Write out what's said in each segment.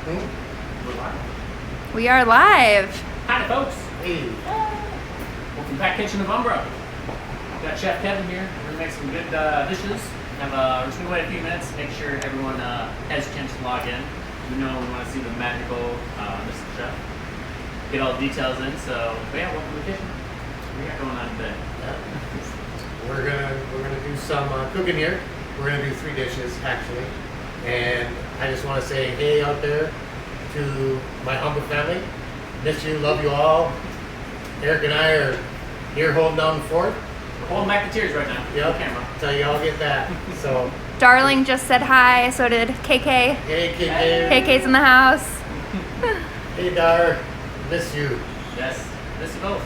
We're live. We are live. Hi, folks. Hey. Welcome back, Kitchen of Umbra. Got Chef Kevin here. We're gonna make some good dishes. We're just gonna wait a few minutes to make sure everyone has a chance to log in. We know we want to see the magical Mr. Chef. Get all the details in. So, but yeah, welcome to the kitchen. What we got going on today? We're gonna do some cooking here. We're gonna do 3 dishes actually, and I just want to say hey out there to my humble family. Miss you, love you all. Eric and I are here holding down the fort. We're holding back the tears right now. Yep. The camera. Until y'all get back. So. Darling just said hi, so did KK. Hey KK. KK's in the house. Hey Dar. Miss you. Yes. Miss you both.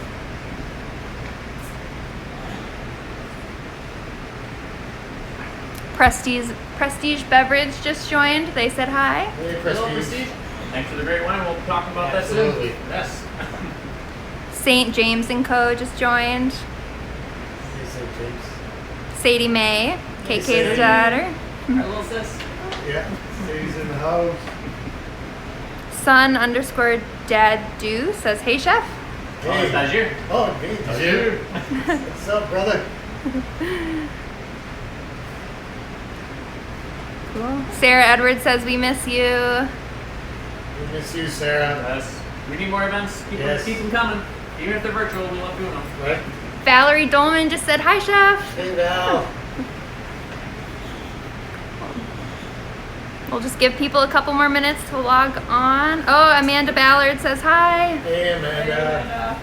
Prestige Beverage just joined. They said hi. Hey Hello, Prestige. Prestige. Thanks for the great wine. We'll be talking about Absolutely. that soon. Yes. St. James and Co. just joined. Hey St. James. Sadie Mae, Hey, KK's Sadie. daughter. Our little sis. Yeah. Sadie's in the house. Son_Dad says, hey chef. Oh, it's Tajir. Oh, hey Tajir. What's up, brother? Cool. Sarah Edwards says, we miss you. We miss you, Sarah. Yes. We need more events. Keep Yes. them coming. Even if they're virtual, we love doing them. Right? Valerie Dolman just said, hi chef. Hey Val. We'll just give people a couple more minutes to log on. Oh, Amanda Ballard says hi. Hey Amanda.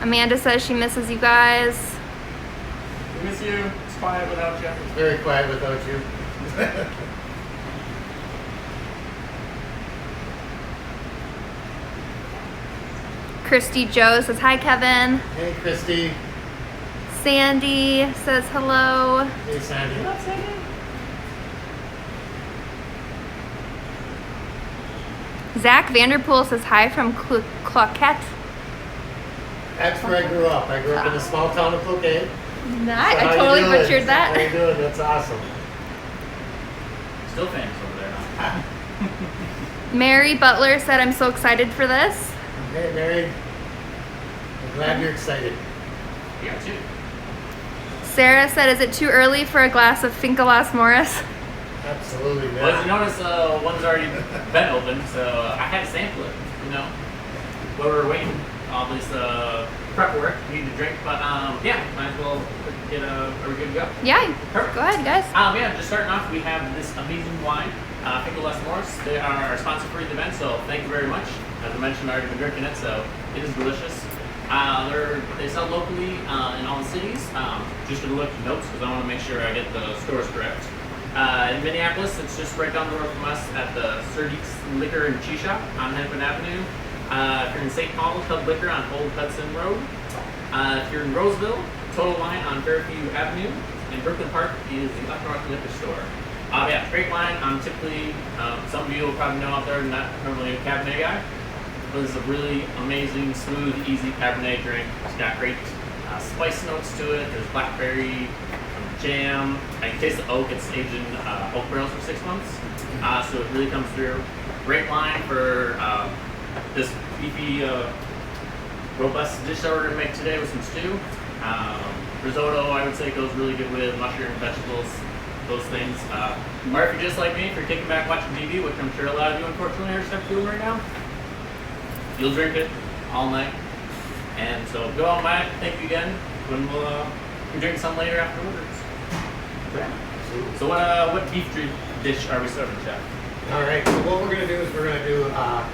Amanda says she misses you guys. We miss you. It's quiet without you. It's very quiet without you. Christy Joe says, hi Kevin. Hey Christy. Sandy says hello. Hey Sandy. Zach Vanderpool says hi from Cloquet. That's where I grew up. I grew up in the small town of Cloquet. Nice. So I how totally you doing? butchered How that. you doing? That's awesome. Still famous over there, huh? Mary Butler said, I'm so excited for this. Hey Mary. I'm glad you're excited. Yeah, too. Sarah said, is it too early for a glass of Finkelas Morris? Absolutely, Well, as you man. notice, one's already been opened, so I had to sample it, you know. While we were waiting, all this prep work, we need to drink, but yeah, might as well get are we good to go? Yeah. Perfect. Go ahead, guys. Yeah, just starting off, we have this amazing wine, Finkeless Morris. They are our sponsor for the event, so thank you very much. As I mentioned, I've already been drinking it, so it is delicious. They sell locally in all the cities. Just to look at notes because I want to make sure I get the stores correct. In Minneapolis, it's just right down the road from us at the Sturgis Liquor and Cheese Shop on Hennepin Avenue. If you're in St. Paul, Cub Liquor on Old Hudson Road. If you're in Roseville, Total Wine on Fairview Avenue. In Brooklyn Park is the Up North Liquor Store. Yeah, great wine. I'm typically, some of you will probably know out there, not normally a Cabernet guy. This is a really amazing, smooth, easy Cabernet drink. It's got great spice notes to it. There's blackberry, jam. I can taste the oak. It's aged in oak barrels for 6 months. So it really comes through. Great wine for this beefy, robust dish that we're going to make today with some stew. Risotto, I would say, goes really good with mushroom, vegetables, those things. Or if you're just like me, if you're kicking back watching TV, which I'm sure a lot of you unfortunately are stuck doing right now, you'll drink it all night. And so go out and buy it. Thank you again. When we'll be drinking some later afterwards. So what beef dish are we serving, Chef? All right. So what we're gonna do is we're gonna do a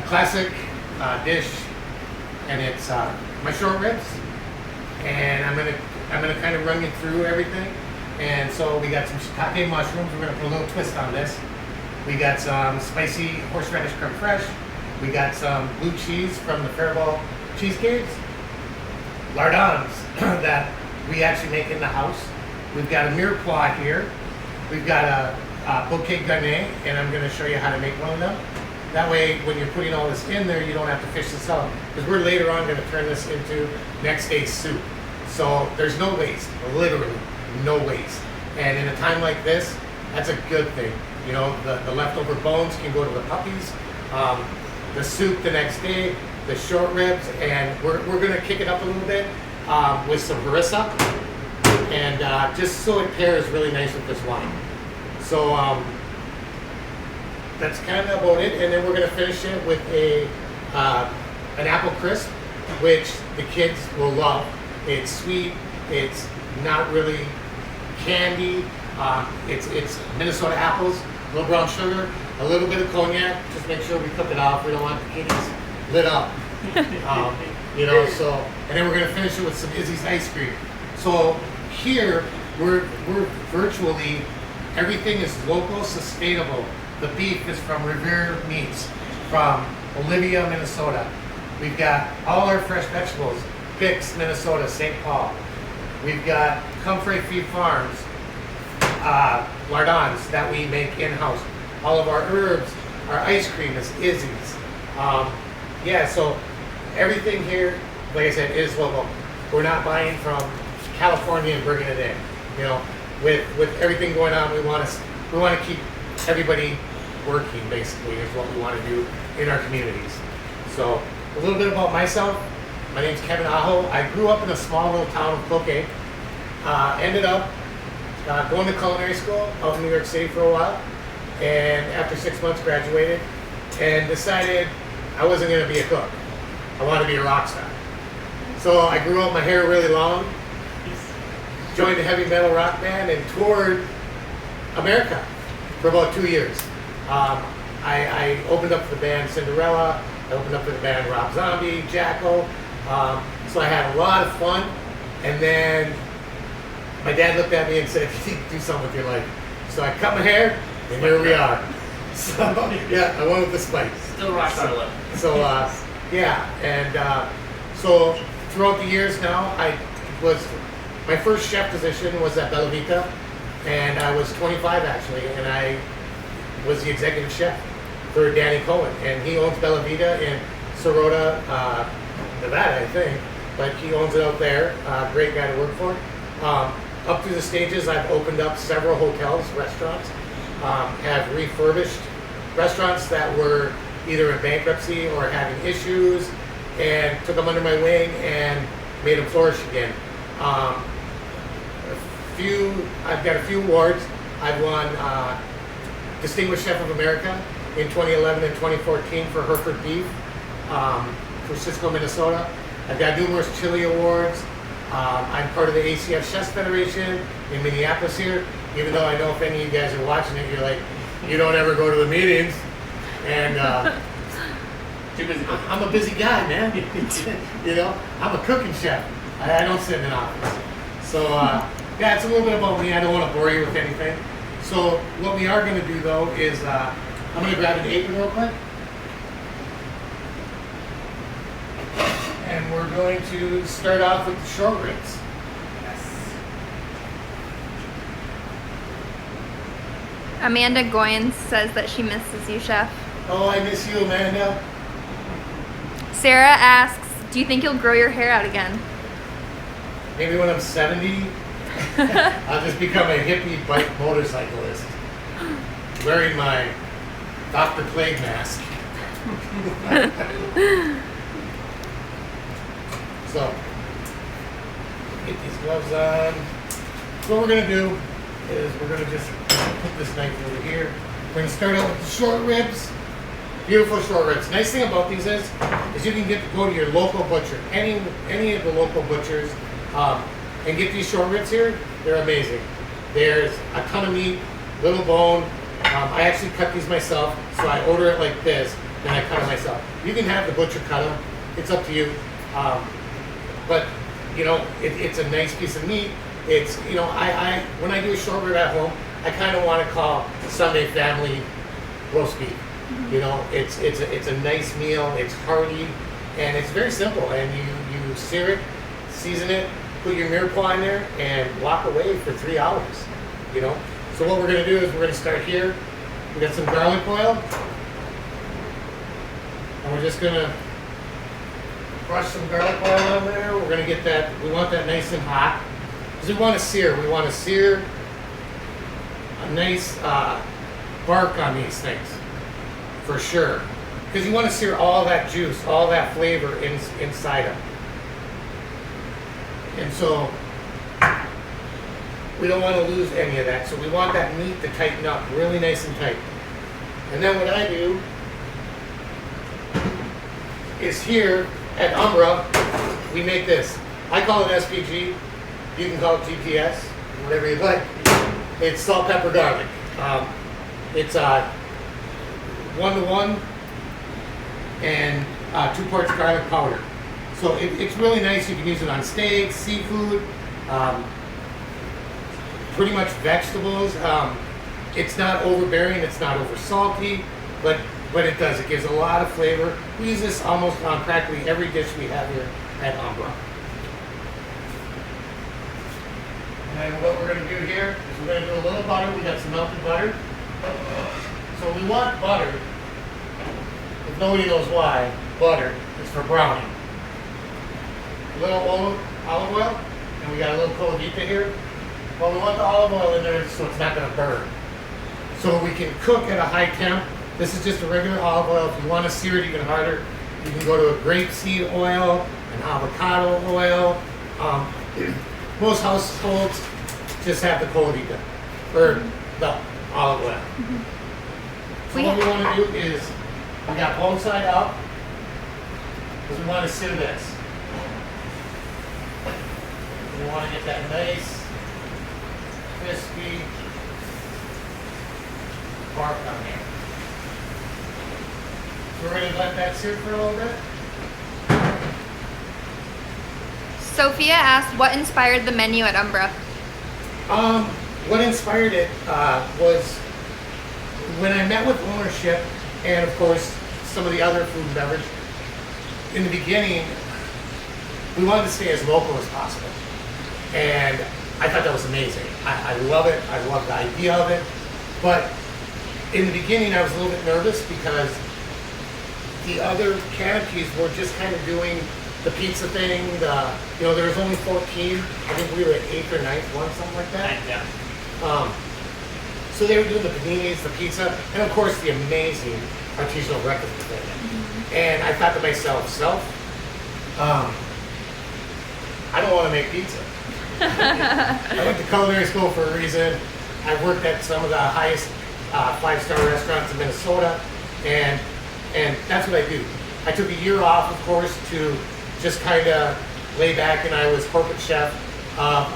classic dish, and it's my short ribs. And I'm gonna kind of run you through everything. And so we got some shiitake mushrooms. We're gonna put a little twist on this. We got some spicy horseradish creme fraiche. We got some blue cheese from the Faribault cheesecakes. Lardons that we actually make in the house. We've got a mirepoix here. We've got a bouquet garni, and I'm gonna show you how to make one of them. That way, when you're putting all this in there, you don't have to fish this out. Because we're later on gonna turn this into next day's soup. So there's no waste, literally no waste. And in a time like this, That's a good thing. You know, the leftover bones can go to the puppies. The soup the next day, the short ribs, and we're gonna kick it up a little bit with some harissa, and just so it pairs really nice with this wine. So that's kind of about it, and then we're gonna finish it with an apple crisp, which the kids will love. It's sweet. It's not really candy. It's Minnesota apples, a little brown sugar, a little bit of cognac. Just make sure we cook it off. We don't want the kiddies lit up. You know, so, and then we're gonna finish it with some Izzy's ice cream. So here, we're virtually, everything is local, sustainable. The beef is from Revere Meats, from Olivia, Minnesota. We've got all our fresh vegetables, Bix, Minnesota, St. Paul. We've got Comfrey Feed Farms, lardons that we make in-house. All of our herbs, our ice cream is Izzy's. Yeah, so everything here, like I said, is local. We're not buying from California and bringing it in. You know, with everything going on, we want to keep everybody working. Basically, is what we want to do in our communities. So a little bit about myself. My name's Kevin Aho. I grew up in a small little town of Cloquet. Ended up going to culinary school out in New York City for a while, and after 6 months graduated and decided I wasn't going to be a cook. I wanted to be a rock star. So I grew up my hair really long, joined a heavy metal rock band, and toured America for about 2 years. I opened up for the band Cinderella. I opened up for the band Rob Zombie, Jackal. So I had a lot of fun, and then my dad looked at me and said, "You need to do something with your life." So I cut my hair, and here we are. So yeah, I went with the spice. Still rock star look. So yeah, and so throughout the years now, my first chef position was at Bella Vita, and I was 25 actually, and I was the executive chef for Danny Cohen, and he owns Bella Vita in Sorota, Nevada, I think, but he owns it out there. Great guy to work for. Up through the stages, I've opened up several hotels, restaurants, have refurbished restaurants that were either in bankruptcy or having issues, and took them under my wing and made them flourish again. I've got a few awards. I've won Distinguished Chef of America in 2011 and 2014 for Hereford Beef, for Cisco, Minnesota. I've got numerous chili awards. I'm part of the ACF Chefs Federation in Minneapolis here, even though I know if any of you guys are watching it, you're like, you don't ever go to the meetings. And Too busy cooking. I'm a busy guy, man. You know, I'm a cooking chef. I don't sit in an office. So yeah, it's a little bit about me. I don't want to bore you with anything. So what we are going to do though is I'm going to grab an apron real quick. And we're going to start off with the short ribs. Amanda Goins says that she misses you, Chef. Oh, I miss you, Amanda. Sarah asks, do you think you'll grow your hair out again? Maybe when I'm 70, I'll just become a hippie bike motorcyclist, wearing my Dr. Plague mask. So, get these gloves on. So what we're gonna do is we're gonna just put this knife over here. We're gonna start out with the short ribs. Beautiful short ribs. Nice thing about these is you can go to your local butcher, any of the local butchers, and get these short ribs here. They're amazing. There's a ton of meat, little bone. I actually cut these myself, so I order it like this, then I cut it myself. You can have the butcher cut them. It's up to you. But you know, it's a nice piece of meat. It's, you know, I when I do a short rib at home, I kind of want to call Sunday family roast beef. You know, it's a nice meal. It's hearty, and it's very simple. And you sear it, season it, put your mirepoix in there, and walk away for 3 hours. You know. So what we're gonna do is we're gonna start here. We got some garlic oil, and we're just gonna brush some garlic oil on there. We're gonna get that. We want that nice and hot because we want to sear. We want to sear a nice bark on these things, for sure. Because you want to sear all that juice, all that flavor inside them. And so we don't want to lose any of that. So we want that meat to tighten up really nice and tight. And then what I do is here at Umbra, we make this. I call it SPG. You can call it GPS, whatever you'd like. It's salt, pepper, garlic. It's 1-to-1 and 2 parts garlic powder. So it's really nice. You can use it on steaks, seafood, pretty much vegetables. It's not overbearing. It's not over salty, but it does. It gives a lot of flavor. We use this almost on practically every dish we have here at Umbra. And what we're going to do here is we're going to do a little butter. We got some melted butter. So we want butter. If nobody knows why, butter is for browning. A little olive oil, and we got a little Colavita here. Well, we want the olive oil in there so it's not going to burn. So we can cook at a high temp. This is just a regular olive oil. If you want to sear it even harder, you can go to a grapeseed oil, an avocado oil. Most households just have the Colavita, or the olive oil. So what we want to do is, we got one side up, because we want to sear this. We want to get that nice, crispy bark on there. So we're going to let that sear for a little bit. Sophia asked, what inspired the menu at Umbra? What inspired it was when I met with ownership and, of course, some of the other food and beverage. In the beginning, we wanted to stay as local as possible. And I thought that was amazing. I love it. I love the idea of it. But in the beginning, I was a little bit nervous because the other canopies were just kind of doing the pizza thing. There was only 14. I think we were at 8th or 9th one, something like that. Yeah. So they were doing the paninis, the pizza, and of course the amazing artisanal breakfast buffet. Mm-hmm. And I thought to myself, I don't want to make pizza. I went to culinary school for a reason. I've worked at some of the highest 5-star restaurants in Minnesota, and that's what I do. I took a year off, of course, to just kind of lay back, and I was corporate chef of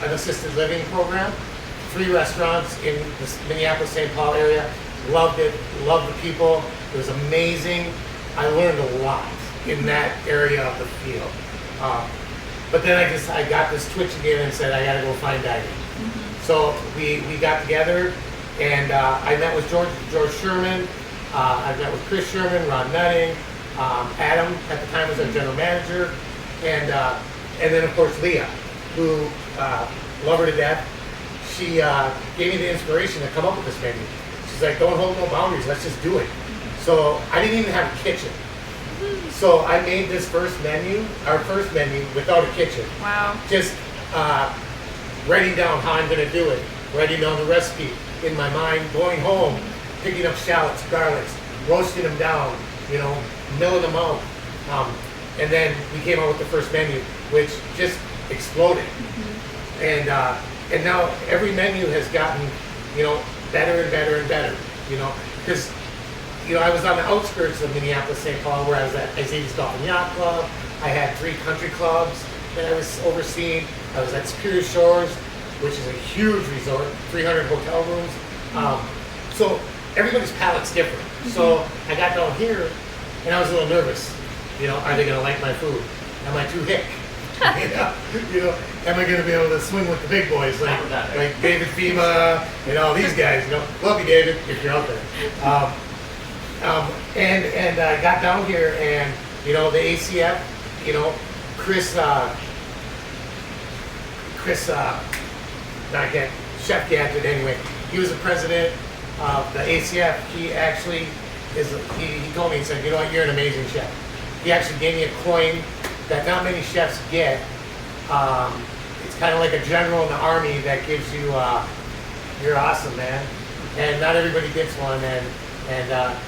an assisted living program. 3 restaurants in the Minneapolis-St. Paul area. Loved it, loved the people. It was amazing. I learned a lot in that area of the field. But then I got this twitch again and said, I gotta go fine dining. Mm-hmm. So we got together, and I met with George Sherman. I met with Chris Sherman, Ron Nutting, Adam at the time was our general manager, and then of course Leah, who love her to death. She gave me the inspiration to come up with this menu. She's like, don't hold no boundaries, let's just do it. So I didn't even have a kitchen. So I made this our first menu without a kitchen. Wow. Just writing down how I'm gonna do it, writing down the recipe in my mind, going home, picking up shallots, garlics, roasting them down, milling them out. And then we came out with the first menu, which just exploded. Mm-hmm. And now every menu has gotten, better and better and better, because, I was on the outskirts of Minneapolis-St. Paul, where I was at Isaiah's Golf and Yacht Club. I had 3 country clubs that I was overseeing. I was at Superior Shores, which is a huge resort, 300 hotel rooms. So everybody's palate's different. Mm-hmm. So I got down here, and I was a little nervous. Are they going to like my food? Am I too hick? Am I going to be able to swing with the big boys like David Fema and all these guys? Love you, David, if you're out there. And I got down here, and the ACF, Chef Gadget anyway. He was the president of the ACF. He actually he told me, he said, you're an amazing chef. He actually gave me a coin that not many chefs get. It's kind of like a general in the Army that gives you You're awesome, man. And not everybody gets one. And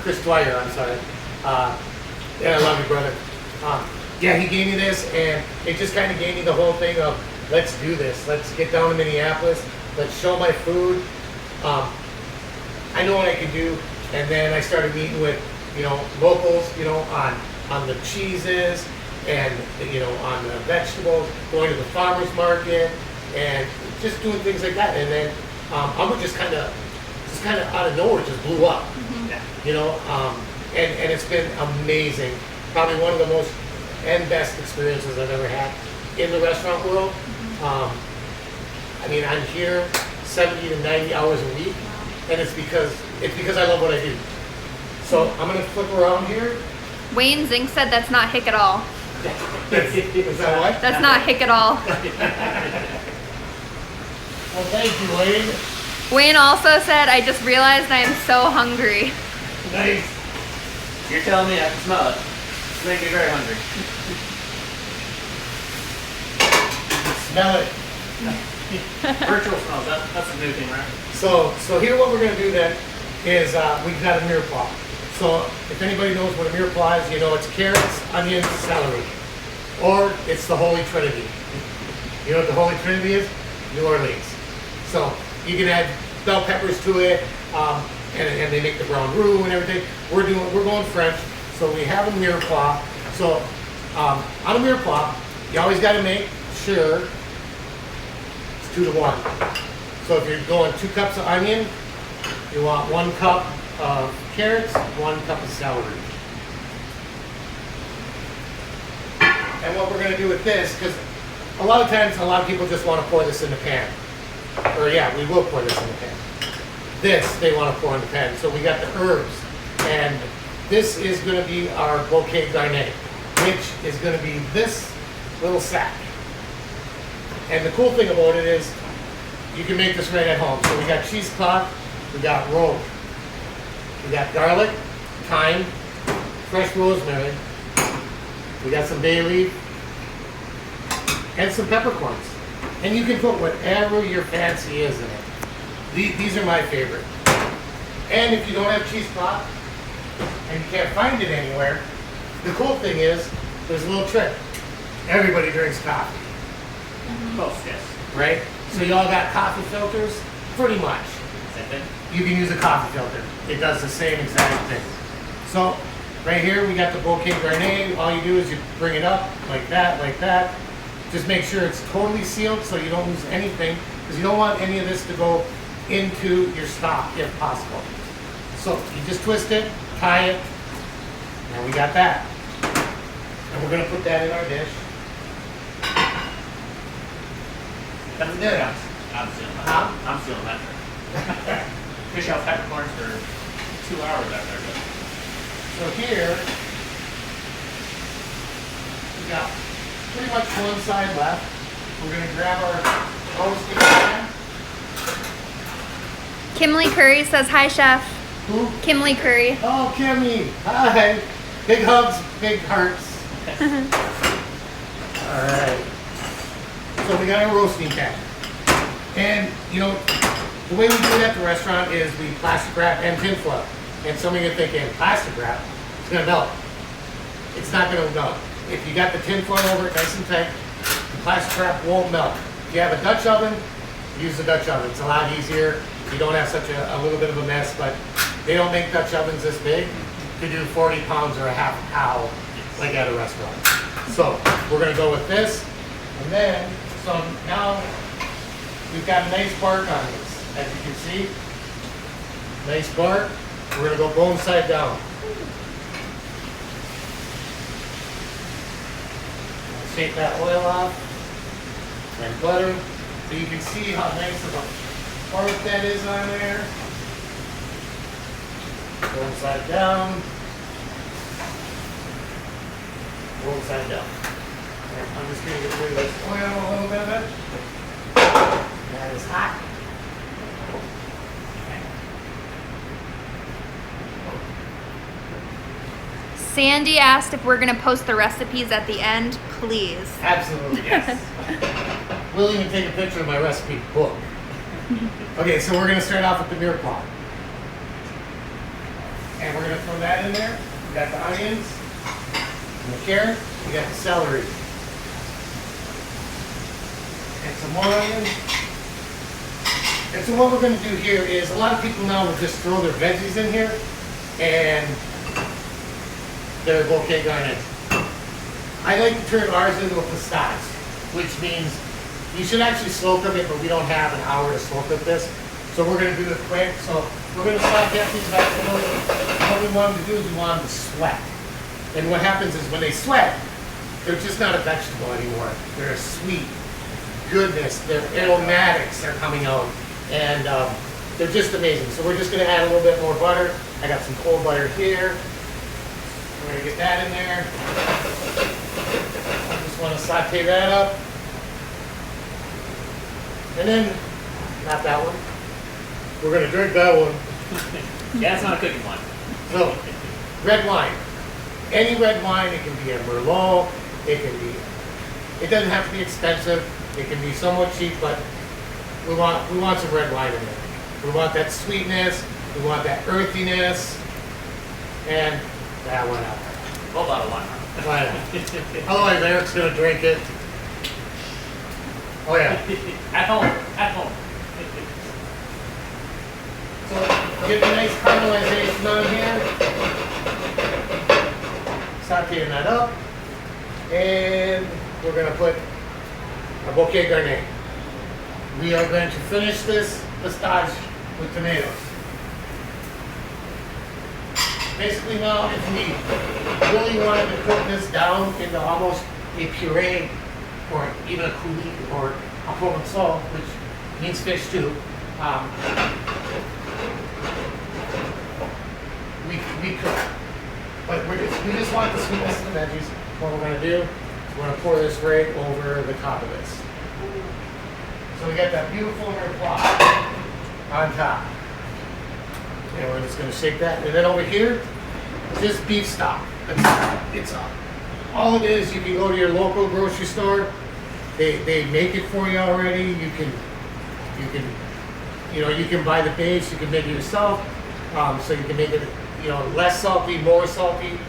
Chris Dwyer, I'm sorry. Yeah, I love you, brother. Yeah, he gave me this, and it just kind of gave me the whole thing of, let's do this. Let's get down to Minneapolis. Let's show my food. I know what I can do. And then I started meeting with, locals, on the cheeses and, on the vegetables, going to the farmer's market and just doing things like that. And then I'm just kind of out of nowhere just blew up, and it's been amazing. Probably one of the most and best experiences I've ever had in the restaurant world. I mean, I'm here 70 to 90 hours a week, and it's because I love what I do. So I'm gonna flip around here. Wayne Zink said that's not hick at all. Is that what? That's not hick at all. Well, thank you, Wayne. Wayne also said, I just realized I am so hungry. Nice. You're telling me I can smell it. It's making me very hungry. Smell it. Virtual smells. That's a new thing, right? So here what we're gonna do then is we've got a mirepoix. So if anybody knows what a mirepoix is, it's carrots, onions, celery, or it's the Holy Trinity. You know what the Holy Trinity is? New Orleans. So you can add bell peppers to it, and they make the brown roux and everything. We're going French, so we have a mirepoix. So on a mirepoix, you always got to make sure it's 2 to 1. So if you're going 2 cups of onion, you want 1 cup of carrots, 1 cup of celery. And what we're going to do with this, because a lot of times a lot of people just want to pour this in the pan. Or yeah, we will pour this in the pan. This they want to pour in the pan. So we got the herbs, and this is going to be our bouquet garni, which is going to be this little sack. And the cool thing about it is you can make this right at home. So we got cheesecloth, we got rope, we got garlic, thyme, fresh rosemary, we got some bay leaf, and some peppercorns. And you can put whatever your fancy is in it. These are my favorite. And if you don't have cheesecloth and you can't find it anywhere, the cool thing is there's a little trick. Everybody drinks coffee. Most, yes. Right? So you all got coffee filters? Pretty much. Same thing. You can use a coffee filter. It does the same exact thing. So right here we got the bouquet garni. All you do is you bring it up like that, like that. Just make sure it's totally sealed so you don't lose anything, because you don't want any of this to go into your stock if possible. So you just twist it, tie it, and we got that. And we're gonna put that in our dish. That's There. good. I'm stealing that. Huh? I'm stealing that. Fish out peppercorns for 2 hours out there. So here, we got pretty much one side left. We're gonna grab our roasting pan. Kimley Curry says, hi, Chef. Who? Kimley Curry. Oh, Kimmy. Hi. Big hugs, big hearts. All right. So we got our roasting pan. And, the way we do it at the restaurant is we plastic wrap and tin foil. And some of you are thinking, plastic wrap, it's going to melt. It's not going to melt. If you got the tin foil over it nice and tight, the plastic wrap won't melt. If you have a Dutch oven, use the Dutch oven. It's a lot easier. You don't have such a little bit of a mess, but they don't make Dutch ovens this big to do 40 pounds or a half a cow like at a restaurant. So we're gonna go with this, and then, so now we've got a nice bark on this, as you can see. Nice bark. We're gonna go bone side down. Shake that oil off, and butter, so you can see how nice of a bark that is on there. Bone side down. Bone side down. And I'm just gonna get rid of this oil a little bit of it. That is hot. Sandy asked if we're going to post the recipes at the end, please. Absolutely, yes. We'll even take a picture of my recipe book. Okay, so we're gonna start off with the mirepoix. And we're gonna throw that in there. We got the onions, and the carrot, we got the celery. And some more onions. And so what we're gonna do here is, a lot of people now will just throw their veggies in here and their bouquet garnet. I like to turn ours into a pistage, which means you should actually slow cook it, but we don't have an hour to slow cook this. So we're gonna do this quick. So we're gonna saute these vegetables. What we want them to do is we want them to sweat. And what happens is when they sweat, they're just not a vegetable anymore. They're a sweet goodness. Their aromatics are coming out. And they're just amazing. So we're just gonna add a little bit more butter. I got some cold butter here. We're gonna get that in there. I just wanna saute that up. And then, not that one. We're gonna drink that one. Yeah, it's not a cooking wine. So, red wine. Any red wine, it can be a Merlot, it doesn't have to be expensive, it can be somewhat cheap, but we want some red wine in there. We want that sweetness, we want that earthiness, and that one out. Whole bottle of wine. Why not? Otherwise, Eric's gonna drink it. Oh yeah. At home. At home. So get a nice caramelization on here. Sauteing that up. And we're gonna put a bouquet garnet. We are going to finish this pistage with tomatoes. Basically now, if we really wanted to cook this down into almost a puree, or even a coulis, or a provençal, which means fish too, we cook. But we just want the sweetness of the veggies. What we're gonna do is we're gonna pour this right over the top of this. So we got that beautiful mirepoix on top. And we're just gonna shake that. And then over here, just beef stock. It's all it is. You can go to your local grocery store. They make it for you already. You can buy the base. You can make it yourself. So you can make it, less salty, more salty.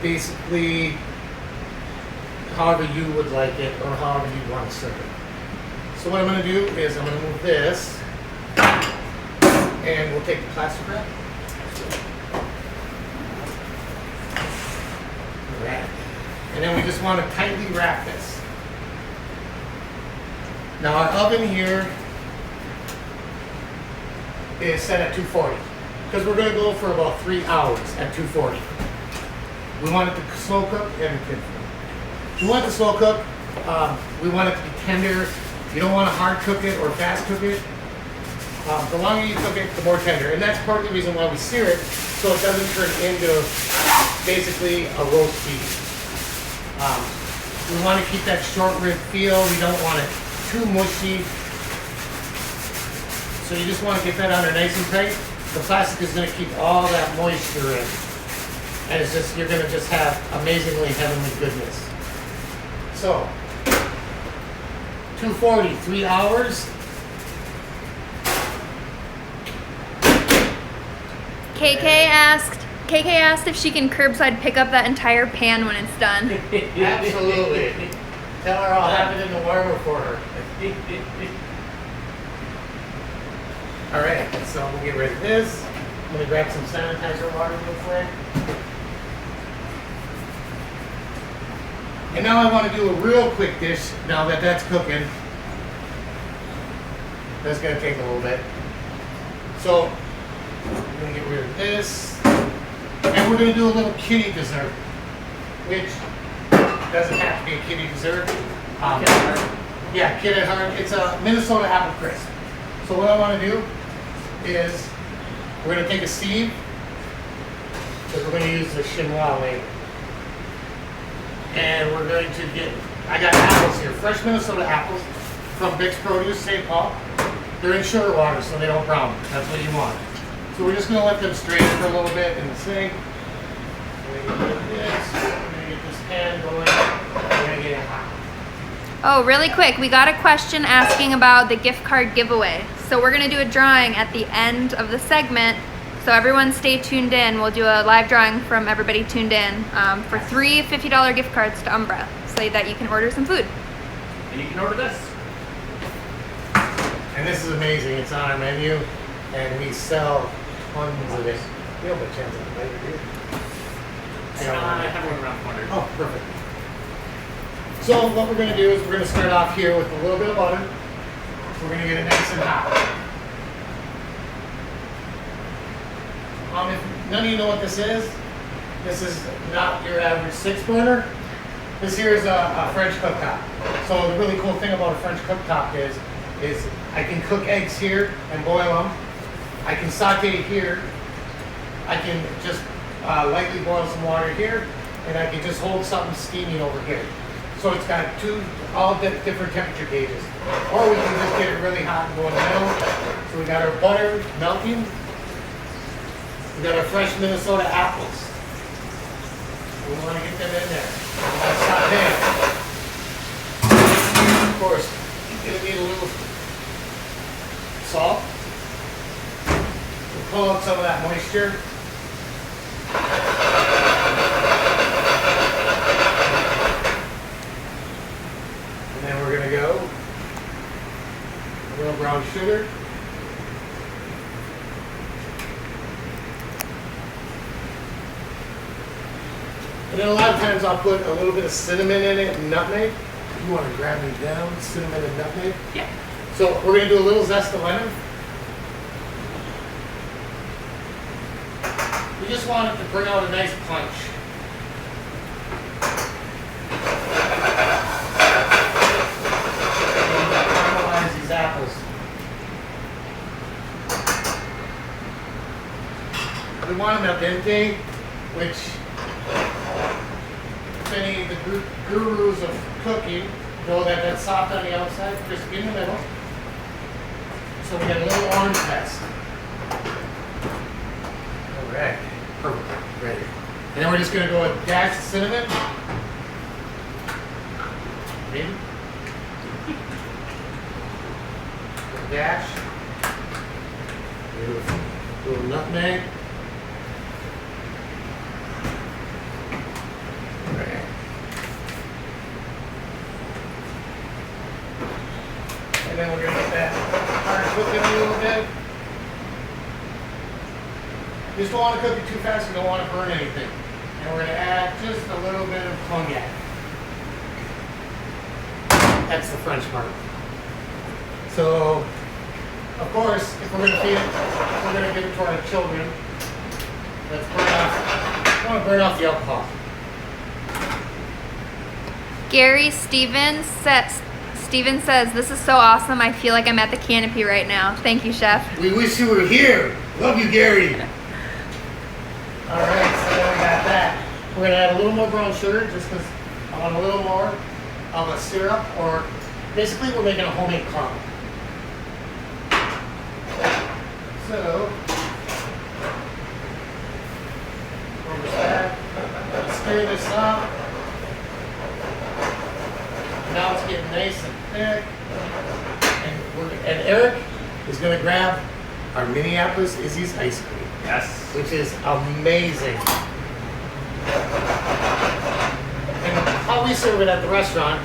Basically, however you would like it, or however you want to serve it. So what I'm going to do is I'm going to move this, and we'll take the plastic wrap. And then we just want to tightly wrap this. Now our oven here is set at 240 because we're going to go for about 3 hours at 240. We want it to slow cook and we want it to slow cook. We want it to be tender. You don't want to hard cook it or fast cook it. The longer you cook it, the more tender. And that's part of the reason why we sear it, so it doesn't turn into basically a roast beef. We want to keep that short rib feel. We don't want it too mushy. So you just want to get that on there nice and tight. The plastic is going to keep all that moisture in. And it's just, you're going to just have amazingly heavenly goodness. So, 240, 3 hours. KK asked if she can curbside pick up that entire pan when it's done. Absolutely. Tell her I'll have it in the warmer for her. All right, so we'll get rid of this. I'm gonna grab some sanitizer water real quick. And now I want to do a real quick dish now that that's cooking. That's gonna take a little bit. So I'm gonna get rid of this. And we're going to do a little kitty dessert, which doesn't have to be a kitty dessert. Yeah, Kid at Heart. It's a Minnesota apple crisp. So what I want to do is we're going to take a sieve, because we're going to use the chinois later. And we're going to I got apples here, fresh Minnesota apples from Bix Produce, St. Paul. They're in sugar water, so they don't brown. That's what you want. So we're just going to let them strain for a little bit in the sink. We're going to get this pan going. We're going to get it hot. Oh, really quick, we got a question asking about the gift card giveaway. So we're gonna do a drawing at the end of the segment. So everyone stay tuned in. We'll do a live drawing from everybody tuned in for 3 $50 gift cards to Umbra so that you can order some food. And you can order this. And this is amazing. It's on our menu, and we sell tons of it. You don't have a chance on it later, do you? I have one around the corner. Oh, perfect. So what we're going to do is we're going to start off here with a little bit of butter. We're going to get it nice and hot. If none of you know what this is not your average 6-burner. This here is a French cooktop. So the really cool thing about a French cooktop is I can cook eggs here and boil them. I can saute here. I can just lightly boil some water here, and I can just hold something steaming over here. So it's got all different temperature gauges. Or we can just get it really hot and go in the middle. So we got our butter melting. We got our fresh Minnesota apples. We want to get them in there. We got saute. Of course, you're going to need a little salt. We'll pull out some of that moisture. And then we're going to go a little brown sugar. And then a lot of times I'll put a little bit of cinnamon in it and nutmeg. You want to grab me down, cinnamon and nutmeg? Yeah. So we're going to do a little zest of lemon. We just want it to bring out a nice punch. Caramelize these apples. We want them al dente, which if any of the gurus of cooking know that that's soft on the outside, crispy in the middle. So we got a little orange zest. All right, perfect, ready. And then we're just gonna go with a dash of cinnamon. Maybe. A dash. A little nutmeg. And then we're going to get that hard cooking a little bit. You just don't want to cook it too fast, you don't want to burn anything. And we're going to add just a little bit of cognac. That's the French part. So, of course, if we're going to feed it, we're going to give it to our children. Let's burn off, I want to burn off the alcohol. Gary Stevens says, this is so awesome. I feel like I'm at the canopy right now. Thank you, Chef. We wish you were here. Love you, Gary. All right, so then we got that. We're going to add a little more brown sugar just because I want a little more of a syrup, or basically we're making a homemade caramel. So, over that. Stir this up. Now it's getting nice and thick. And Eric is going to grab our Minneapolis Izzy's ice cream. Yes. Which is amazing. And how we serve it at the restaurant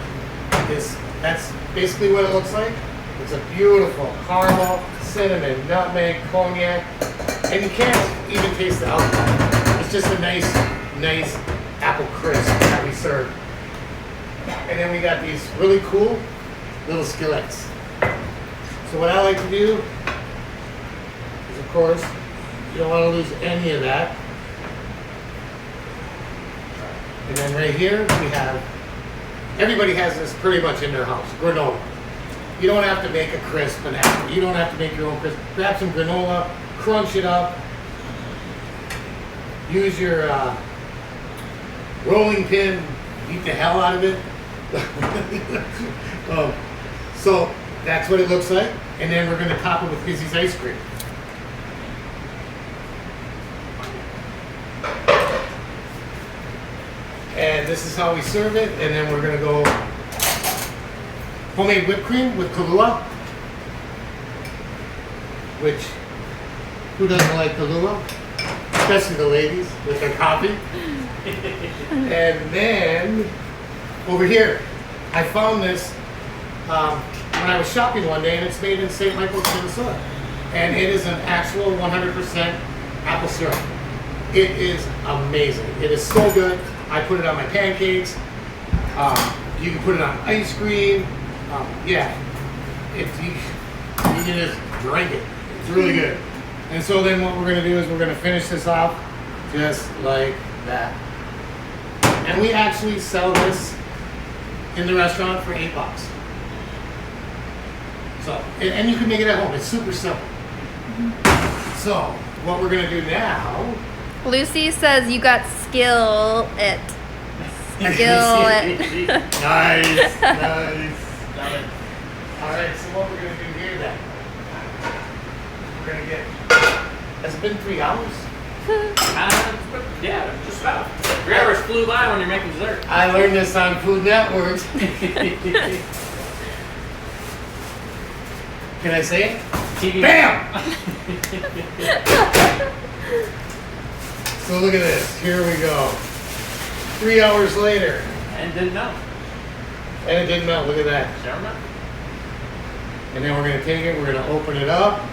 is, that's basically what it looks like. It's a beautiful caramel, cinnamon, nutmeg, cognac, and you can't even taste the alcohol. It's just a nice apple crisp that we serve. And then we got these really cool little skillets. So what I like to do is, of course, you don't want to lose any of that. And then right here we have, everybody has this pretty much in their house, granola. You don't have to make a crisp and apple. You don't have to make your own crisp. Grab some granola, crunch it up, use your rolling pin, eat the hell out of it. So that's what it looks like. And then we're going to top it with Izzy's ice cream. And this is how we serve it. And then we're going to go homemade whipped cream with Kahlua. Which, who doesn't like Kahlua? Especially the ladies with their coffee. And then, over here, I found this when I was shopping one day, and it's made in St. Michael's, Minnesota. And it is an actual 100% apple syrup. It is amazing. It is so good. I put it on my pancakes. You can put it on ice cream. Yeah, you can just drink it. It's really good. And so then what we're going to do is we're going to finish this off just like that. And we actually sell this in the restaurant for $8. So, and you can make it at home. It's super simple. So, what we're going to do now... Lucy says you got skill it. Skill it. Nice, nice. Love it. All right, so what we're going to do here then? We're going to get... Has it been 3 hours? Yeah, just about. 3 hours flew by when you're making dessert. I learned this on Food Network. Can I say it? TV. Bam! So look at this. Here we go. 3 hours later. And didn't know. And it didn't melt. Look at that. Never know. And then we're going to take it. We're going to open it up.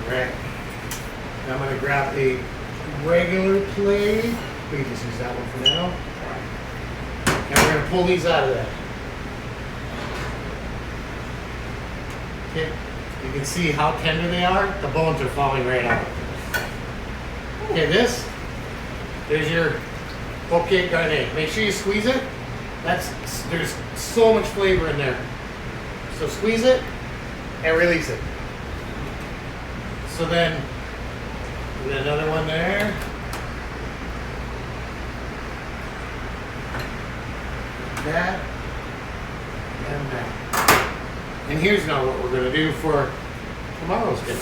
Right. Now I'm going to grab a regular plate. We can just use that one for now. And we're going to pull these out of there. Okay. You can see how tender they are. The bones are falling right out. Okay, there's your poke garnet. Make sure you squeeze it. There's so much flavor in there. So squeeze it and release it. So then, we got another one there. That and that. And here's now what we're going to do for tomorrow's dinner.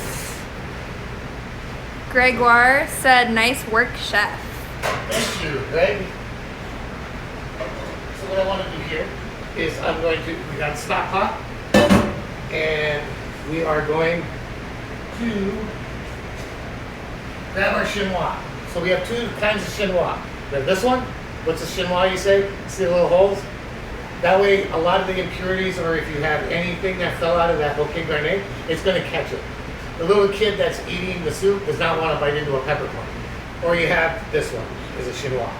Gregoire said, nice work, chef. Thank you, Greg. So what I want to do here is we got stock pot, and we are going to grab our chinois. So we have 2 kinds of chinois. We have this one. What's a chinois, you say? See the little holes? That way, a lot of the impurities, or if you have anything that fell out of that bouquet garnet, it's going to catch it. The little kid that's eating the soup does not want to bite into a peppercorn. Or you have this one, is a chinois.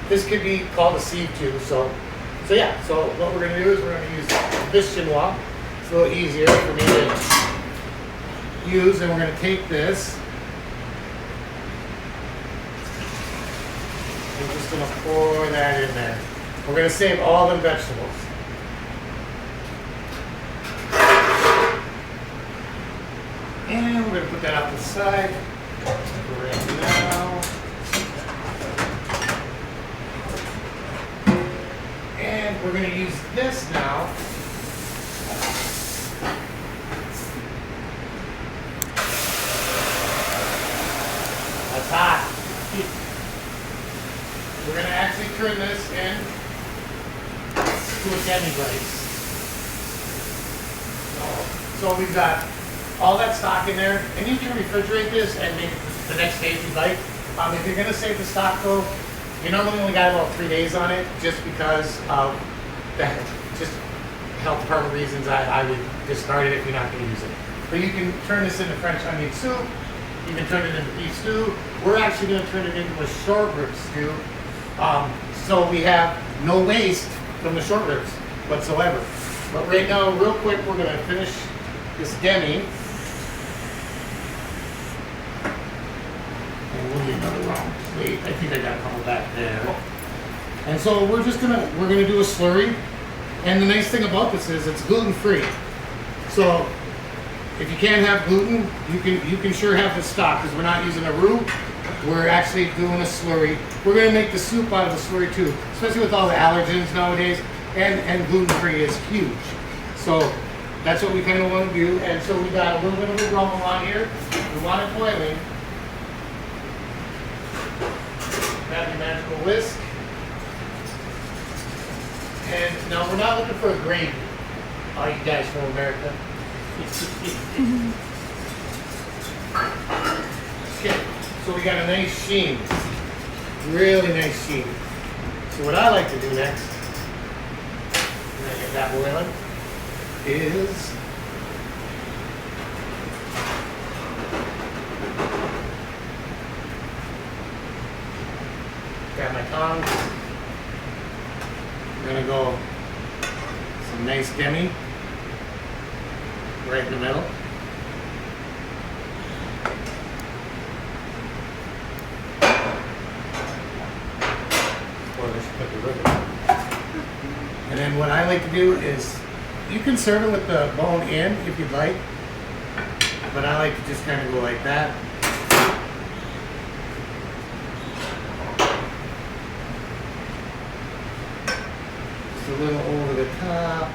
This could be called a sieve too. So yeah. So what we're going to do is we're going to use this chinois. It's a little easier for me to use, and we're going to take this. We're just going to pour that in there. We're going to save all the vegetables. And we're going to put that out to the side for right now. And we're going to use this now. That's hot. We're going to actually turn this in to a demi-glaze. So we've got all that stock in there, and you can refrigerate this and make the next day if you'd like. If you're going to save the stock though, you normally only got about 3 days on it, just because of that, just health department reasons. I would discard it if you're not going to use it. But you can turn this into French onion soup. You can turn it into beef stew. We're actually going to turn it into a short rib stew. So we have no waste from the short ribs whatsoever. But right now, real quick, we're going to finish this demi. And we'll need another round plate. I think I got a couple back there. And so we're gonna do a slurry. And the nice thing about this is it's gluten-free. So if you can't have gluten, you can sure have the stock, because we're not using a roux. We're actually doing a slurry. We're gonna make the soup out of the slurry too, especially with all the allergens nowadays. And gluten-free is huge. So that's what we kind of want to do. And so we got a little bit of a rumble on here. We want it boiling. Grab your magical whisk. And now we're not looking for a gravy. All you guys from America. Okay, so we got a nice sheen. Really nice sheen. So what I like to do next, when I get that boiling, is grab my tongs. I'm gonna go some nice demi right in the middle. And then what I like to do is, you can serve it with the bone in if you'd like, but I like to just kind of go like that. Just a little over the top.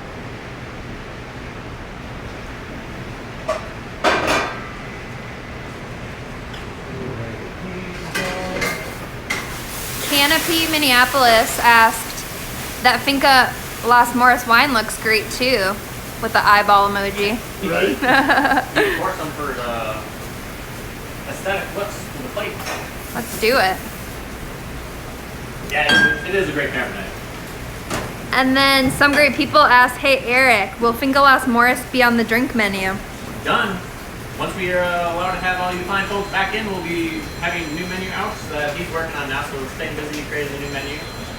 Canopy Minneapolis asked that Finca Las Morris wine looks great too, with the eyeball emoji. Right. You pour some for the aesthetic looks to the plate. Let's do it. Yeah, it is a great Cabernet. And then some great people asked, hey Eric, will Finca Las Morris be on the drink menu? Done. Once we are allowed to have all you fine folks back in, we'll be having a new menu out that he's working on now, so we're staying busy creating a new menu.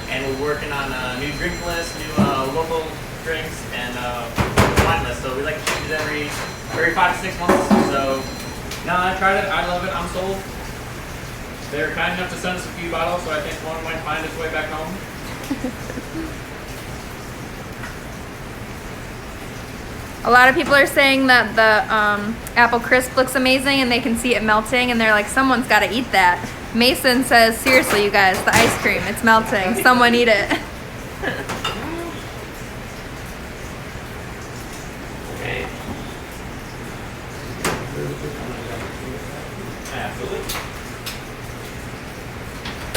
And we're working on a new drink list, new local drinks, and wine list. So we like to change it every 5 to 6 months. So now I tried it, I love it, I'm sold. They're kind enough to send us a few bottles, so I think one might find its way back home. A lot of people are saying that the apple crisp looks amazing and they can see it melting and they're like, someone's got to eat that. Mason says, seriously, you guys, the ice cream, it's melting. Someone eat it. Okay. Absolutely.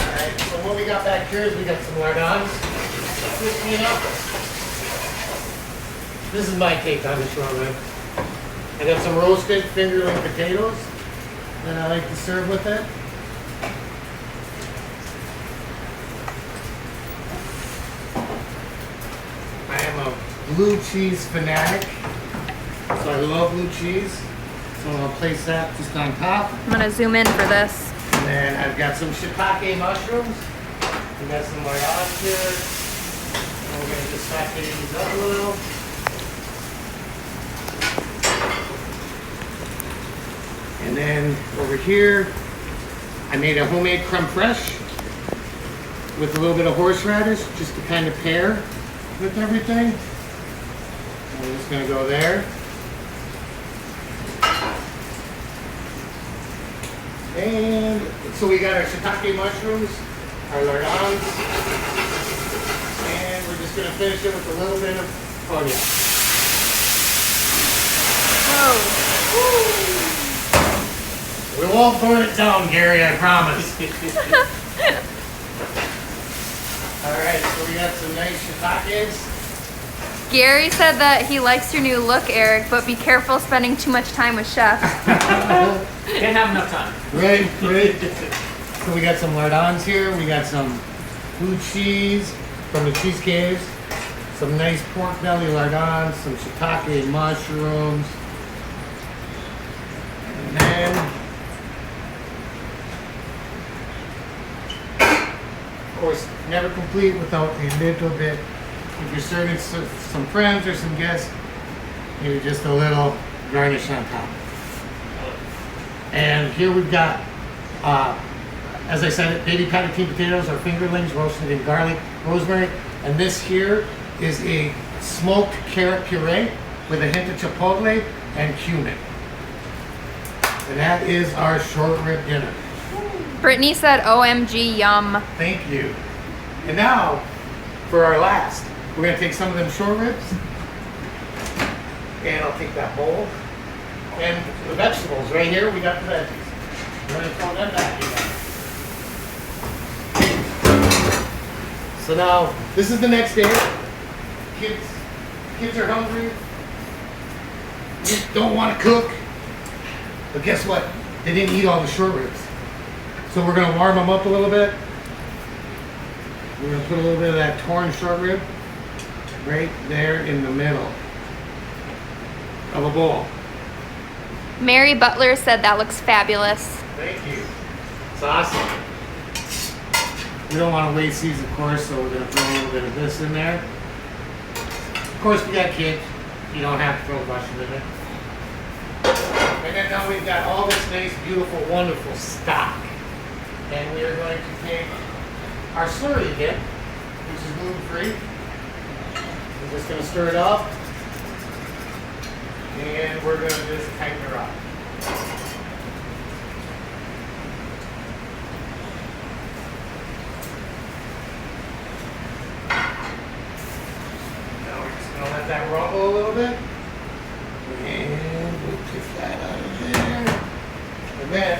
Alright, so what we got back here is we got some lardons. Let's clean up. This is my take on the short rib. I got some roasted fingerling potatoes that I like to serve with it. I am a blue cheese fanatic, so I love blue cheese. So I'll place that just on top. I'm going to zoom in for this. And then I've got some shiitake mushrooms. We got some lardons here. And we're going to just saute these up a little. And then over here, I made a homemade creme fraiche with a little bit of horseradish just to kind of pair with everything. I'm just going to go there. And so we got our shiitake mushrooms, our lardons, and we're just going to finish it with a little bit of onion. Whoa. We won't burn it down, Gary, I promise. Alright, so we got some nice shiitakes. Gary said that he likes your new look, Eric, but be careful spending too much time with chefs. Can't have enough time. Right. So we got some lardons here. We got some blue cheese from the cheese caves. Some nice pork belly lardons, some shiitake mushrooms. And then, of course, never complete without a little bit. If you're serving some friends or some guests, maybe just a little garnish on top. And here we've got, as I said, baby patatine potatoes or fingerlings roasted in garlic, rosemary. And this here is a smoked carrot puree with a hint of chipotle and cumin. And that is our short rib dinner. Brittany said, OMG, yum. Thank you. And now, for our last, we're going to take some of them short ribs. And I'll take that bowl. And the vegetables right here, we got the veggies. We're going to throw them back in. So now, this is the next day. kids are hungry. You don't want to cook. But guess what? They didn't eat all the short ribs. So we're gonna warm them up a little bit. We're gonna put a little bit of that torn short rib right there in the middle of a bowl. Mary Butler said that looks fabulous. Thank you. It's awesome. We don't want to waste these, of course, so we're going to throw a little bit of this in there. Of course, we got kids. You don't have to throw mushroom in there. And then now we've got all this nice, beautiful, wonderful stock. And we are going to take our slurry dip, which is gluten-free. We're just going to stir it up. And we're going to just tighten her up. Now we're just going to let that rumble a little bit. And we'll take that out of there. And then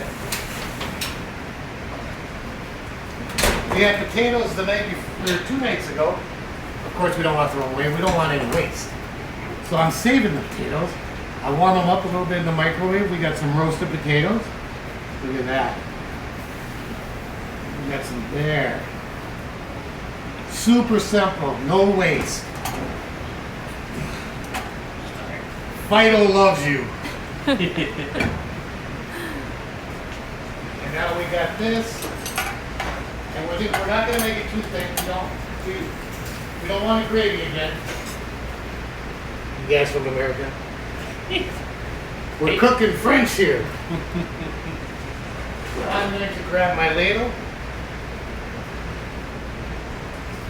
we had potatoes the night before, 2 nights ago. Of course, we don't want to throw them away. We don't want any waste. So I'm saving the potatoes. I warm them up a little bit in the microwave. We got some roasted potatoes. Look at that. We got some there. Super simple, no waste. Fido loves you. And now we got this. And we're not going to make it too thick. We don't want a gravy again. You guys from America? We're cooking French here. So I'm going to grab my ladle.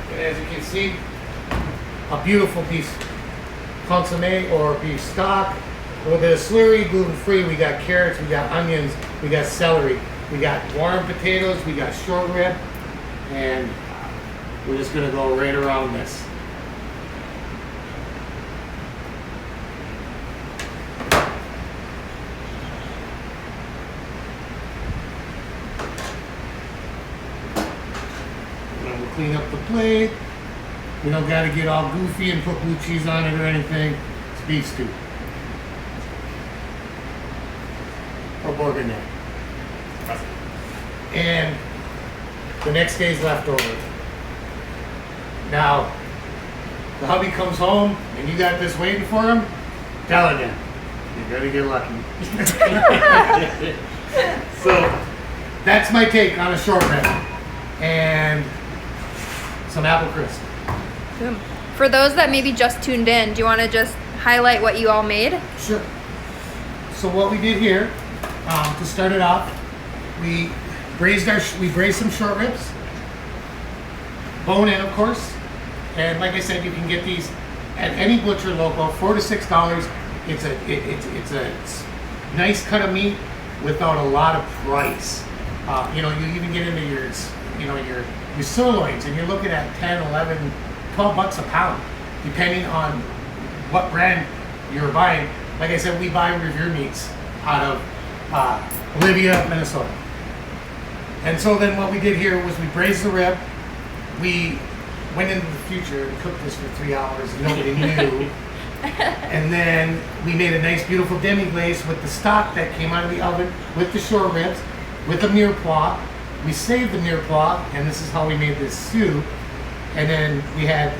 And as you can see, a beautiful piece consomme or beef stock. A little bit of slurry, gluten-free. We got carrots, we got onions, we got celery. We got warm potatoes, we got short rib. And we're just going to go right around this. Clean up the plate. We don't got to get all goofy and put blue cheese on it or anything. It's beef stew. Or bourguignon. And the next day's leftover. Now, the hubby comes home and you got this waiting for him, tell him, you gotta get lucky. So, that's my take on a short rib. And some apple crisp. For those that maybe just tuned in, do you want to just highlight what you all made? Sure. So what we did here, to start it off, we braised some short ribs, bone in, of course, and like I said, you can get these at any butcher local, $4 to $6. It's a nice cut of meat without a lot of price. You even get into your sirloins, and you're looking at 10, 11, 12 bucks a pound, depending on what brand you're buying. Like I said, we buy Revere meats out of Olivia, Minnesota. And so then what we did here was we braised the rib. We went into the future and cooked this for 3 hours, and nobody knew. And then we made a nice, beautiful demi-glace with the stock that came out of the oven, with the short ribs, with the mirepoix. We saved the mirepoix, and this is how we made this stew. And then we had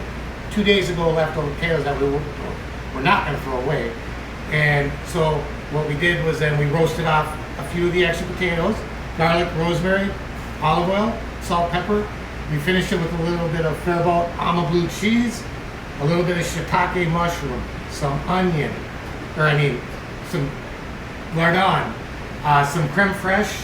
2 days ago leftover potatoes that we're not going to throw away. And so what we did was then we roasted off a few of the extra potatoes, garlic, rosemary, olive oil, salt, pepper. We finished it with a little bit of Faribault almond blue cheese, a little bit of shiitake mushroom, some onion, some lardon, some creme fraiche,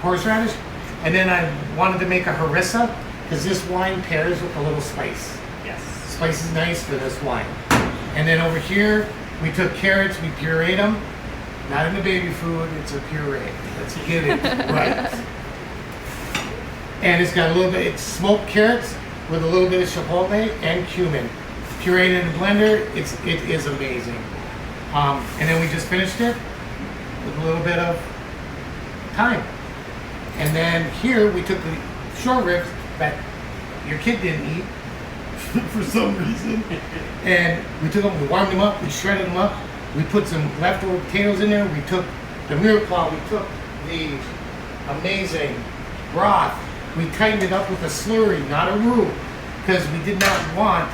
horseradish. And then I wanted to make a harissa because this wine pairs with a little spice. Yes. Spice is nice for this wine. And then over here, we took carrots, we pureed them. Not in the baby food, it's a puree. Let's get it right. And it's got a little bit, it's smoked carrots with a little bit of chipotle and cumin. Pureed in a blender, it is amazing. And then we just finished it with a little bit of thyme. And then here we took the short ribs that your kid didn't eat, for some reason. And we took them, we warmed them up, we shredded them up. We put some leftover potatoes in there. We took the mirepoix, we took the amazing broth. We tightened it up with a slurry, not a roux, because we did not want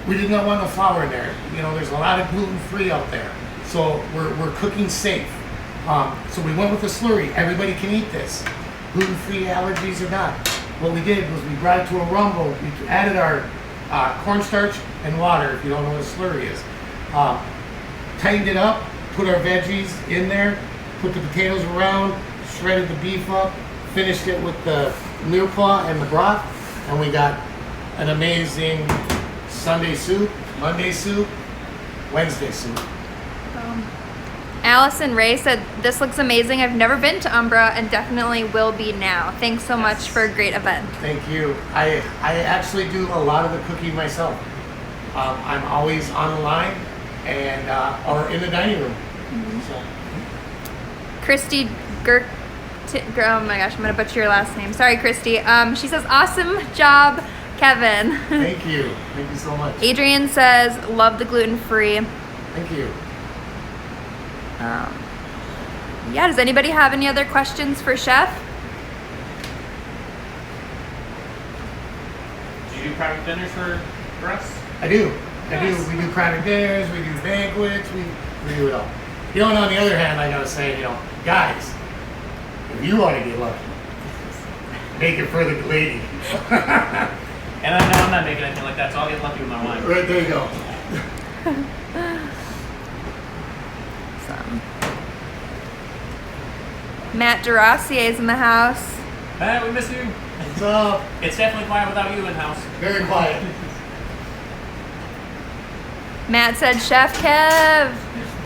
no flour in there. You know, there's a lot of gluten-free out there. So we're cooking safe. So we went with a slurry. Everybody can eat this. Gluten-free, allergies or not. What we did was we brought it to a rumble. We added our cornstarch and water, if you don't know what a slurry is. Tightened it up, put our veggies in there, put the potatoes around, shredded the beef up, finished it with the mirepoix and the broth, and we got an amazing Sunday soup, Monday soup, Wednesday soup. Allison Ray said, "This looks amazing. I've never been to Umbra and definitely will be now. Thanks so much for a great event." Thank you. I actually do a lot of the cooking myself. I'm always on the line and or in the dining room. So. Christy oh my gosh, I'm gonna butcher your last name. Sorry, Christy. She says, "Awesome job, Kevin." Thank you. Thank you so much. Adrian says, "Love the gluten-free." Thank you. Yeah, does anybody have any other questions for Chef? Do you do private dinners for us? I do. Nice. We do private dinners, we do banquets, we do it all. You know, and on the other hand, I gotta say, you know, guys, if you want to get lucky, make it for the lady. And I know I'm not making anything like that, so I'll get lucky with my wine. Right, there you go. Matt DeRossier is in the house. Matt, we miss you. What's up? It's definitely quiet without you in house. Very quiet. Matt said, "Chef Kev."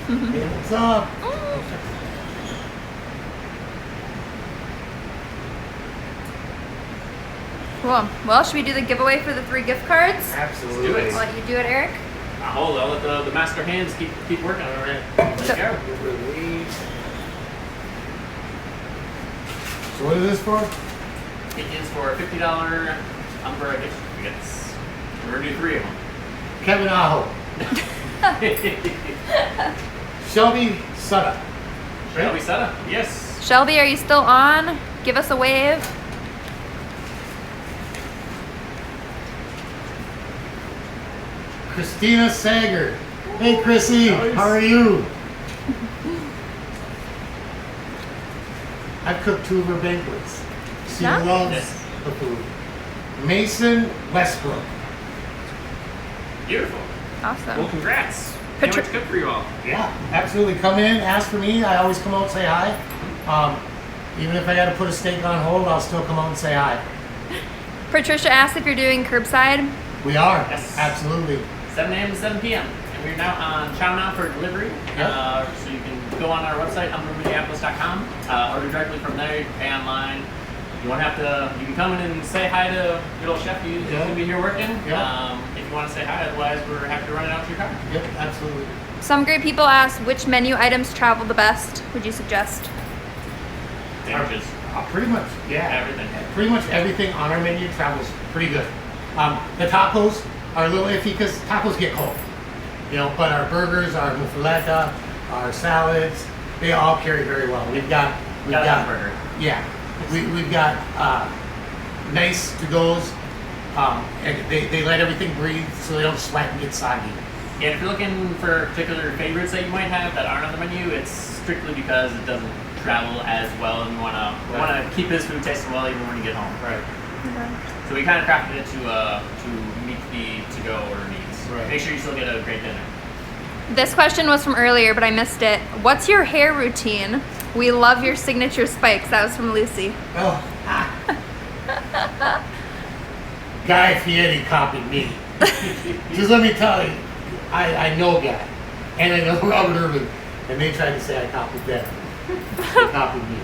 Hey, what's up? Cool. Well, should we do the giveaway for the 3 gift cards? Absolutely. Let's do it. I'll let you do it, Eric. I'll let the master hands keep working on it. Let's So- go. So what is this for? Tickets for $50 Umbra gift certificates. We're gonna do 3 of them. Kevin Aho. Shelby Sutta. Shall we set up? Yes. Shelby, are you still on? Give us a wave. Christina Sager. Hey Chrissy, Nice. how are you? I've cooked 2 of her banquets. She Nice. loves Yes. the food. Mason Westbrook. Beautiful. Well, Awesome. congrats. Can't wait to cook for you all. Yeah, absolutely. Come in, ask for me. I always come out and say hi. Even if I got to put a steak on hold, I'll still come out and say hi. Patricia asked if you're doing curbside. We are. Yes. Absolutely. 7 a.m. to 7 p.m. And we're now on Chow Now for delivery. Yep. So you can go on our website, umbraminneapolis.com, order directly from there. You can pay online. You won't have to. You can come in and say hi to your little chef. He's Yeah. gonna be here working. Yeah. If you want to say hi, otherwise we're happy to run it out to your car. Yep, absolutely. Some great people asked which menu items travel the best. Would you suggest? Sandwiches, Pretty much, yeah. everything. Pretty much everything on our menu travels pretty good. The tacos are a little iffy because tacos get cold. You know, but our burgers, our muffaletta, our salads, they all carry very well. We've got burger. yeah, we've got nice to-goes, and they let everything breathe so they don't sweat and get soggy. Yeah, and if you're looking for particular favorites that you might have that aren't on the menu, it's strictly because it doesn't travel as well, and we want to keep this food tasting well even when you get home. Right. So we kind of crafted it to meet the to-go order needs. Right. Make sure you still get a great dinner. This question was from earlier, but I missed it. What's your hair routine? We love your signature spikes. That was from Lucy. Oh. Guy Fieri copied me. Just let me tell you, I know Guy, and I know Robert Irvin, and they tried to say I copied them. They copied me.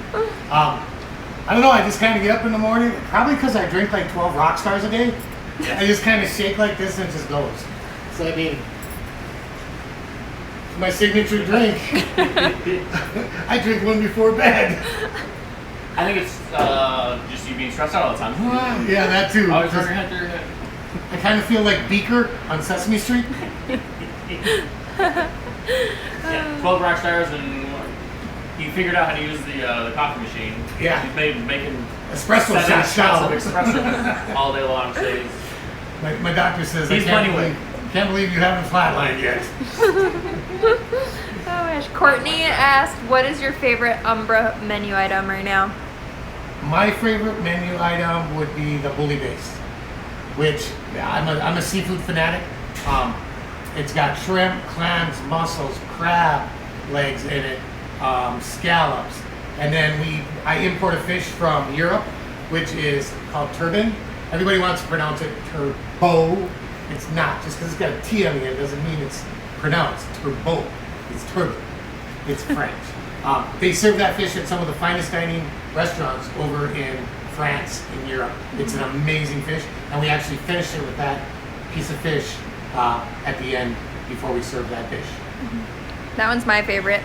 I don't know, I just kind of get up in the morning, probably because I drink like 12 rock stars a day. Yeah. I just kind of shake like this and it just goes. So I mean, my signature drink. I drink one before bed. I think it's just you being stressed out all the time. Yeah, that too. Always turn your head through your head. I kind of feel like Beaker on Sesame Street. Yeah, 12 rock stars, and he figured out how to use the coffee machine. Yeah. He's making Espresso 7 shots shot. of espresso all day long. So he's My doctor says, He's can't funny believe you haven't flatlined yet. Oh gosh. Courtney asked, what is your favorite Umbra menu item right now? My favorite menu item would be the bully base, which I'm a seafood fanatic. It's got shrimp, clams, mussels, crab legs in it, scallops, and then I import a fish from Europe, which is called turbot. Everybody wants to pronounce it turbo. It's not. Just because it's got a T on the end doesn't mean it's pronounced turbo. It's turbot. It's French. They serve that fish at some of the finest dining restaurants over in France, in Europe. It's an amazing fish, and we actually finish it with that piece of fish at the end before we serve that dish. That one's my favorite.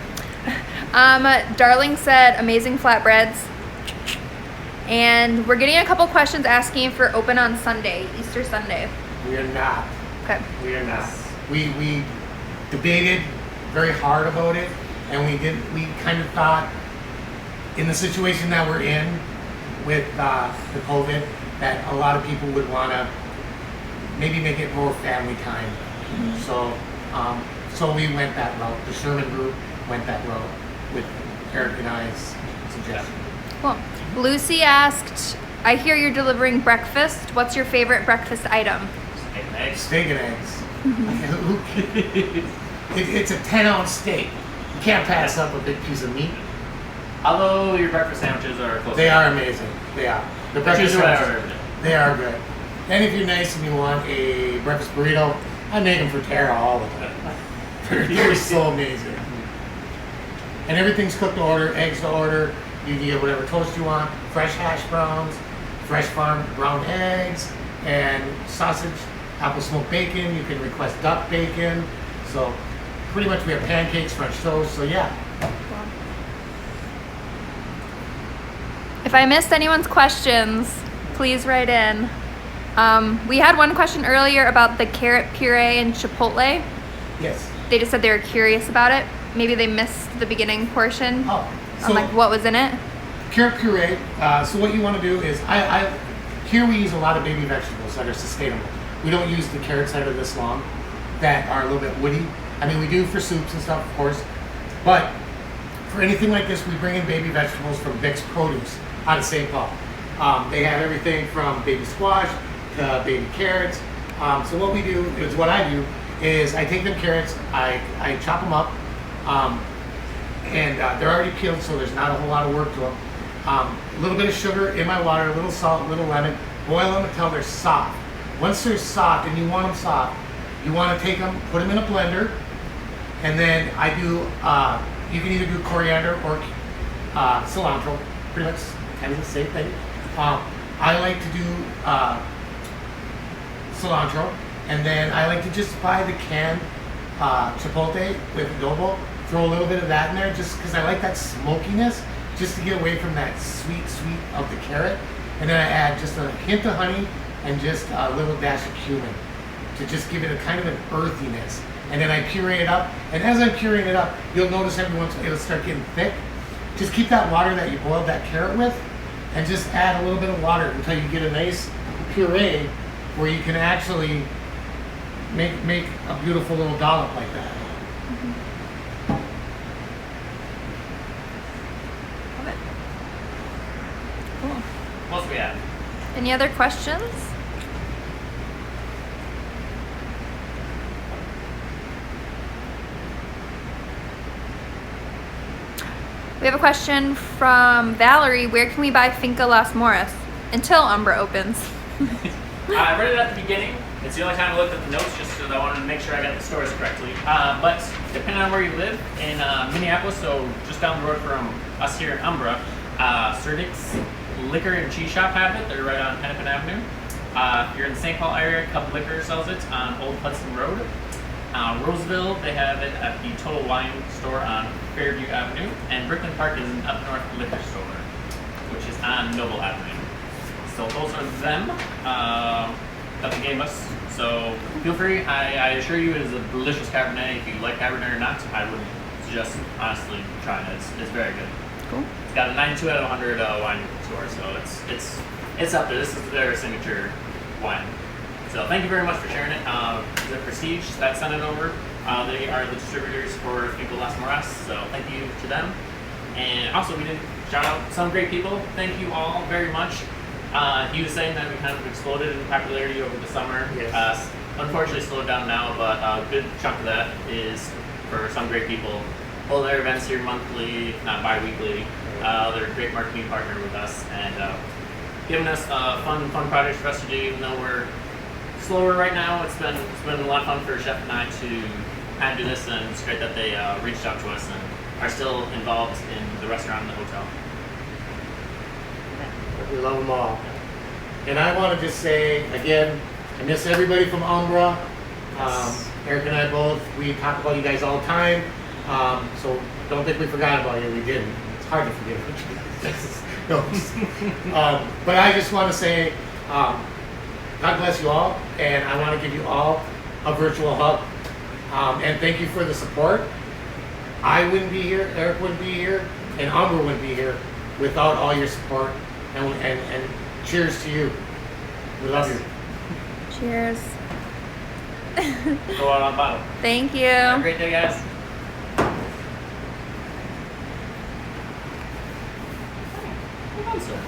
Darling said amazing flatbreads. And we're getting a couple questions asking if we're open on Sunday, Easter Sunday. We are not. Okay. We are not. We debated very hard about it, and we kind of thought, in the situation that we're in with the COVID, that a lot of people would want to maybe make it more family time. So we went that route. The Sherman group went that route with Eric and I's suggestion. Cool. Lucy asked, I hear you're delivering breakfast. What's your favorite breakfast item? steak and eggs. Steak and eggs. It's a 10-ounce steak. You can't pass up a big piece of meat. Although your breakfast sandwiches are close. They are amazing. They are. The breakfast sandwiches, they are good. And if you're nice and you want a breakfast burrito, I make them for Tara all the time. They're so amazing. And everything's cooked to order, eggs to order. You can get whatever toast you want, fresh hash browns, fresh farmed brown eggs, and sausage, apple smoked bacon. You can request duck bacon. So pretty much we have pancakes, French toast. So yeah. If I missed anyone's questions, please write in. We had one question earlier about the carrot puree and chipotle. Yes. They just said they were curious about it. Maybe they missed the beginning portion. Oh, On like what was in it. Carrot puree. So what you want to do is, here we use a lot of baby vegetables that are sustainable. We don't use the carrots that are this long, that are a little bit woody. I mean, we do for soups and stuff, of course, but for anything like this, we bring in baby vegetables from Dick's Produce out of St. Paul. They have everything from baby squash to baby carrots. So what we do is, what I do is, I take them carrots, I chop them up, and they're already peeled, so there's not a whole lot of work to them. A little bit of sugar in my water, a little salt, a little lemon, boil them until they're soft. Once they're soft, and you want them soft, you want to take them, put them in a blender, and then I do, you can either do coriander or cilantro, pretty much kind of the same thing. I like to do cilantro, and then I like to just buy the canned chipotle with adobo, throw a little bit of that in there, just because I like that smokiness, just to get away from that sweet of the carrot. And then I add just a hint of honey and just a little dash of cumin to just give it a kind of an earthiness. And then I puree it up, and as I'm pureeing it up, you'll notice every once in a while it'll start getting thick. Just keep that water that you boiled that carrot with, and just add a little bit of water until you get a nice puree where you can actually make a beautiful little dollop like that. Love it. Cool. What else we have? Any other questions? We have a question from Valerie. Where can we buy Finca Las Moras until Umbra opens? I read it at the beginning. It's the only time I looked at the notes, just so that I wanted to make sure I got the stores correctly. But depending on where you live, in Minneapolis, so just down the road from us here in Umbra, Sir Dick's Liquor and Cheese Shop have it. They're right on Hennepin Avenue. If you're in the St. Paul area, Cub Liquor sells it on Old Hudson Road. Roseville, they have it at the Total Wine store on Fairview Avenue. And Brooklyn Park is an Up North liquor store, which is on Noble Avenue. So those are them that they gave us. So So feel free. I assure you, it is a delicious Cabernet. If you like Cabernet or not, I would suggest honestly trying it. It's very good. Cool. It's got a 92 out of 100 wine score, so it's up there. This is their signature wine. So thank you very much for sharing it. The Prestige that sent it over. They are the distributors for Finca Las Moras, so thank you to them. And also, we did shout out some great people. Thank you all very much. He was saying that we kind of exploded in popularity over the summer. Yes. Unfortunately, slowed down now, but a good chunk of that is for some great people. Hold their events here monthly, if not bi-weekly. They're a great marketing partner with us and giving us fun projects for us to do. Even though we're slower right now, it's been a lot of fun for Chef and I to kind of do this, and it's great that they reached out to us and are still involved in the restaurant and the hotel. We love them all. And I want to just say, again, I miss everybody from Umbra. Eric and I both, we talk about you guys all the time. So don't think we forgot about you. We didn't. It's hard to forget about you guys. No. But I just want to say, God bless you all. And I want to give you all a virtual hug. And thank you for the support. I wouldn't be here, Eric wouldn't be here, and Umbra wouldn't be here without all your support. And cheers to you. We love you. Cheers. Go out on bottle. Thank you. Have a great day, guys. Well done, sir.